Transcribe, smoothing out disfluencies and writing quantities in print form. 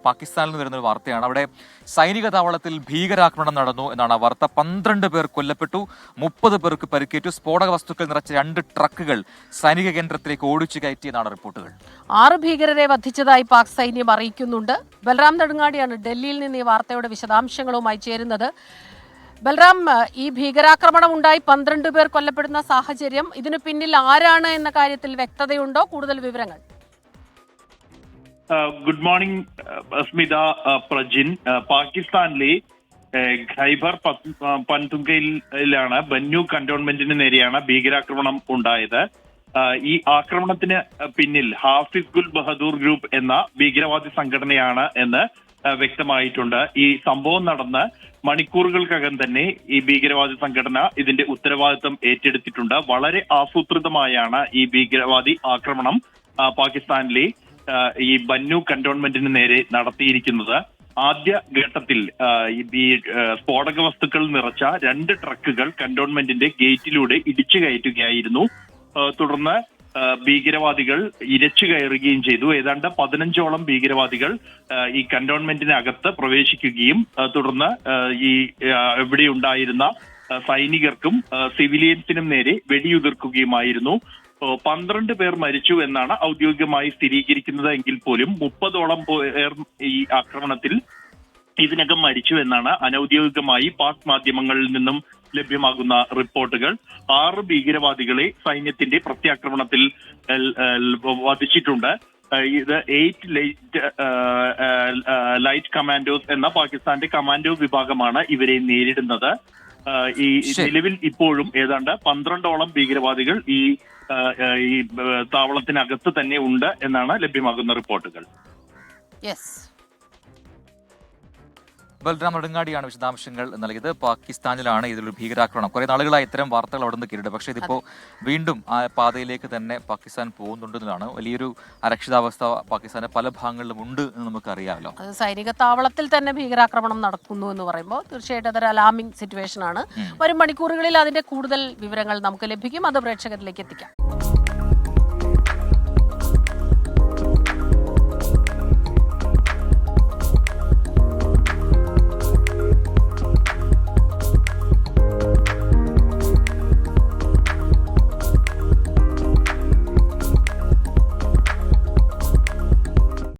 പാകിസ്ഥാനിൽ നിന്ന് വരുന്നൊരു വാർത്തയാണ്. അവിടെ സൈനിക താവളത്തിൽ ഭീകരാക്രമണം നടന്നു എന്നാണ് വാർത്ത. 12 പേർ കൊല്ലപ്പെട്ടു, 30 പേർക്ക് പരിക്കേറ്റു. സ്ഫോടക വസ്തുക്കൾ നിറച്ച 2 ട്രക്കുകൾ സൈനിക കേന്ദ്രത്തിലേക്ക് ഓടിച്ചു കയറ്റിയെന്നാണ് റിപ്പോർട്ടുകൾ. 6 ഭീകരരെ വധിച്ചതായി പാക് സൈന്യം അറിയിക്കുന്നുണ്ട്. ബൽറാം നെടുങ്ങാടിയാണ് ഡൽഹിയിൽ നിന്ന് ഈ വാർത്തയുടെ വിശദാംശങ്ങളുമായി ചേരുന്നത്. ബൽറാം, ഈ ഭീകരാക്രമണം ഉണ്ടായി 12 പേർ കൊല്ലപ്പെടുന്ന സാഹചര്യം, ഇതിനു പിന്നിൽ ആരാണ് എന്ന കാര്യത്തിൽ വ്യക്തതയുണ്ടോ? കൂടുതൽ വിവരങ്ങൾ. Good morning Smitha, Prajin. പാകിസ്ഥാനിലെ ഖൈബർ പൻതുങ്കയിലാണ് ബന്നു കന്റോൺമെന്റിന് നേരെയാണ് ഭീകരാക്രമണം ഉണ്ടായത്. ഈ ആക്രമണത്തിന് പിന്നിൽ ഹാഫിസ് ഗുൽ ബഹദൂർ ഗ്രൂപ്പ് എന്ന ഭീകരവാദി സംഘടനയാണ് എന്ന് വ്യക്തമായിട്ടുണ്ട്. ഈ സംഭവം നടന്ന് മണിക്കൂറുകൾക്കകം തന്നെ ഈ ഭീകരവാദി സംഘടന ഇതിന്റെ ഉത്തരവാദിത്വം ഏറ്റെടുത്തിട്ടുണ്ട്. വളരെ ആസൂത്രിതമായാണ് ഈ ഭീകരവാദി ആക്രമണം പാകിസ്ഥാനിലെ ഈ ബന്നു കന്റോൺമെന്റിന് നേരെ നടത്തിയിരിക്കുന്നത്. ആദ്യ ഘട്ടത്തിൽ ഈ സ്ഫോടക വസ്തുക്കൾ നിറച്ച 2 ട്രക്കുകൾ കന്റോൺമെന്റിന്റെ ഗേറ്റിലൂടെ ഇടിച്ചു കയറ്റുകയായിരുന്നു. തുടർന്ന് ഭീകരവാദികൾ ഇരച്ചു കയറുകയും ചെയ്തു. ഏതാണ്ട് 15ഓളം ഭീകരവാദികൾ ഈ കന്റോൺമെന്റിനകത്ത് പ്രവേശിക്കുകയും തുടർന്ന് ഈ ഇവിടെ ഉണ്ടായിരുന്ന സൈനികർക്കും സിവിലിയൻസിനും നേരെ വെടിയുതിർക്കുകയുമായിരുന്നു. 12 പേർ മരിച്ചു എന്നാണ് ഔദ്യോഗികമായി സ്ഥിരീകരിക്കുന്നത് എങ്കിൽ പോലും 30ഓളം പേർ ഈ ആക്രമണത്തിൽ ഇതിനകം മരിച്ചു എന്നാണ് അനൌദ്യോഗികമായി പാക് മാധ്യമങ്ങളിൽ നിന്നും ലഭ്യമാകുന്ന റിപ്പോർട്ടുകൾ. 6 ഭീകരവാദികളെ സൈന്യത്തിന്റെ പ്രത്യാക്രമണത്തിൽ വധിച്ചിട്ടുണ്ട്. ഇത് 8 ലൈറ്റ് കമാൻഡോസ് എന്ന പാകിസ്ഥാന്റെ കമാൻഡോ വിഭാഗമാണ് ഇവരെ നേരിടുന്നത്. ഈ നിലവിൽ ഇപ്പോഴും ഏതാണ്ട് 12ഓളം ഭീകരവാദികൾ ഈ താവളത്തിനകത്ത് തന്നെ ഉണ്ട് എന്നാണ് ലഭ്യമാകുന്ന റിപ്പോർട്ടുകൾ. ബൽറാം നെടുങ്ങാടിയാണ് വിശദാംശങ്ങൾ നൽകിയത്. പാകിസ്ഥാനിലാണ് ഇതിലൊരു ഭീകരാക്രമണം. കുറെ നാളുകളായി ഇത്തരം വാർത്തകൾ അവിടെ നിന്ന് കേട്ടിട്ട്, പക്ഷേ ഇതിപ്പോ വീണ്ടും ആ പാതയിലേക്ക് തന്നെ പാകിസ്ഥാൻ പോകുന്നുണ്ടെന്നതാണ്. വലിയൊരു അരക്ഷിതാവസ്ഥ പാകിസ്ഥാന്റെ പല ഭാഗങ്ങളിലും ഉണ്ട് എന്ന് നമുക്കറിയാമല്ലോ. അത് സൈനിക താവളത്തിൽ തന്നെ ഭീകരാക്രമണം നടക്കുന്നു എന്ന് പറയുമ്പോൾ തീർച്ചയായിട്ടും അതൊരു അലാമിംഗ് സിറ്റുവേഷൻ ആണ്. വരും മണിക്കൂറുകളിൽ അതിന്റെ കൂടുതൽ വിവരങ്ങൾ നമുക്ക് ലഭിക്കും. അത് പ്രേക്ഷകരിലേക്ക് എത്തിക്കാം.